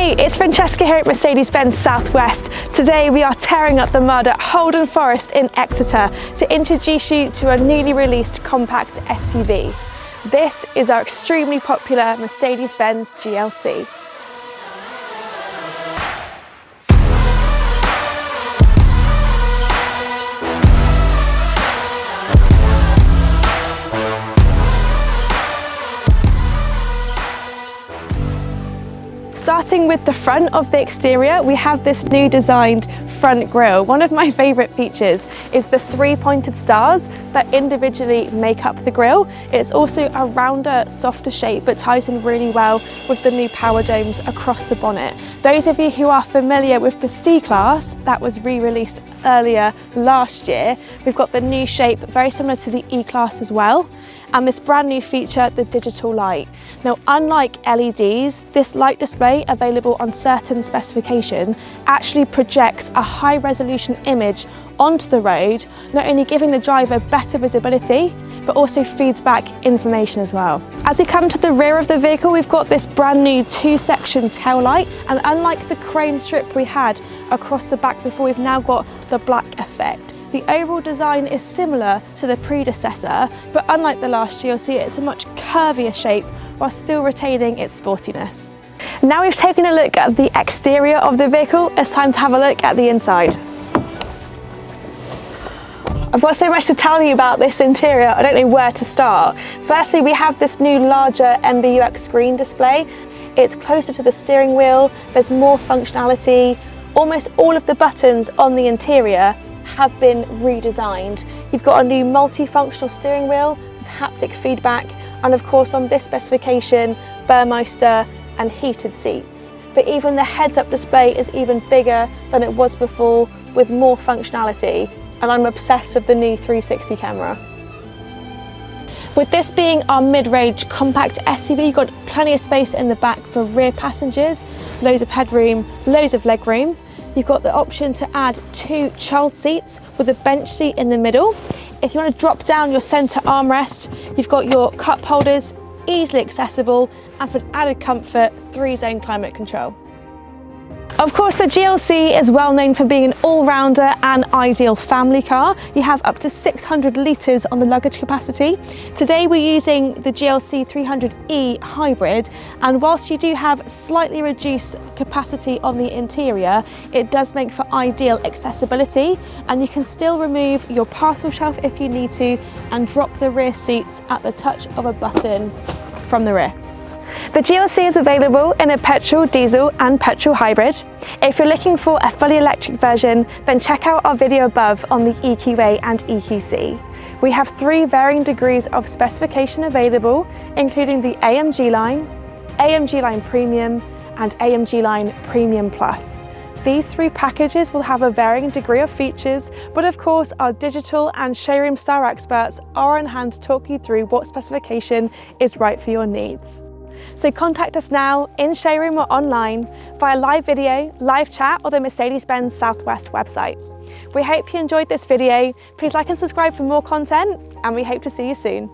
Hey, it's Francesca here at Mercedes-Benz South West. Today we are tearing up the mud at Holden Forest in Exeter to introduce you to a newly released compact SUV. This is our extremely popular Mercedes-Benz GLC. Starting with the front of the exterior, we have this new designed front grille. One of my favourite features is the three pointed stars that individually make up the grille. It's also a rounder, softer shape, but ties in really well with the new power domes across the bonnet. Those of you who are familiar with the C-Class that was re-released earlier last year, we've got the new shape, very similar to the E-Class as well. And this brand new feature, the digital light. Now, unlike LEDs, this light display available on certain specification actually projects a high resolution image onto the road, not only giving the driver better visibility, but also feeds back information as well. As we come to the rear of the vehicle, we've got this brand new two-section tail light, and unlike the chrome strip we had across the back before, we've now got the black effect. The overall design is similar to the predecessor, but unlike the last GLC, it's a much curvier shape while still retaining its sportiness. Now we've taken a look at the exterior of the vehicle, it's time to have a look at the inside. I've got so much to tell you about this interior, I don't know where to start. Firstly, we have this new larger MBUX screen display. It's closer to the steering wheel, there's more functionality. Almost all of the buttons on the interior have been redesigned. You've got a new multifunctional steering wheel with haptic feedback, and of course on this specification, Burmeister and heated seats. But even the heads-up display is even bigger than it was before, with more functionality, and I'm obsessed with the new 360 camera. With this being our mid-range compact SUV, you've got plenty of space in the back for rear passengers, loads of headroom, loads of legroom. You've got the option to add two child seats with a bench seat in the middle. If you want to drop down your centre armrest, you've got your cup holders, easily accessible, and for added comfort, 3-zone climate control. Of course, the GLC is well known for being an all-rounder and ideal family car. You have up to 600 litres on the luggage capacity. Today we're using the GLC 300e hybrid, and whilst you do have slightly reduced capacity on the interior, it does make for ideal accessibility, and you can still remove your parcel shelf if you need to and drop the rear seats at the touch of a button from the rear. The GLC is available in a petrol, diesel and petrol hybrid. If you're looking for a fully electric version, then check out our video above on the EQA and EQC. We have 3 varying degrees of specification available, including the AMG line, AMG line Premium and AMG line Premium Plus. These 3 packages will have a varying degree of features, but of course our digital and showroom style experts are on hand to talk you through what specification is right for your needs. So contact us now in showroom or online via live video, live chat or the Mercedes-Benz South West website. We hope you enjoyed this video. Please like and subscribe for more content, and we hope to see you soon.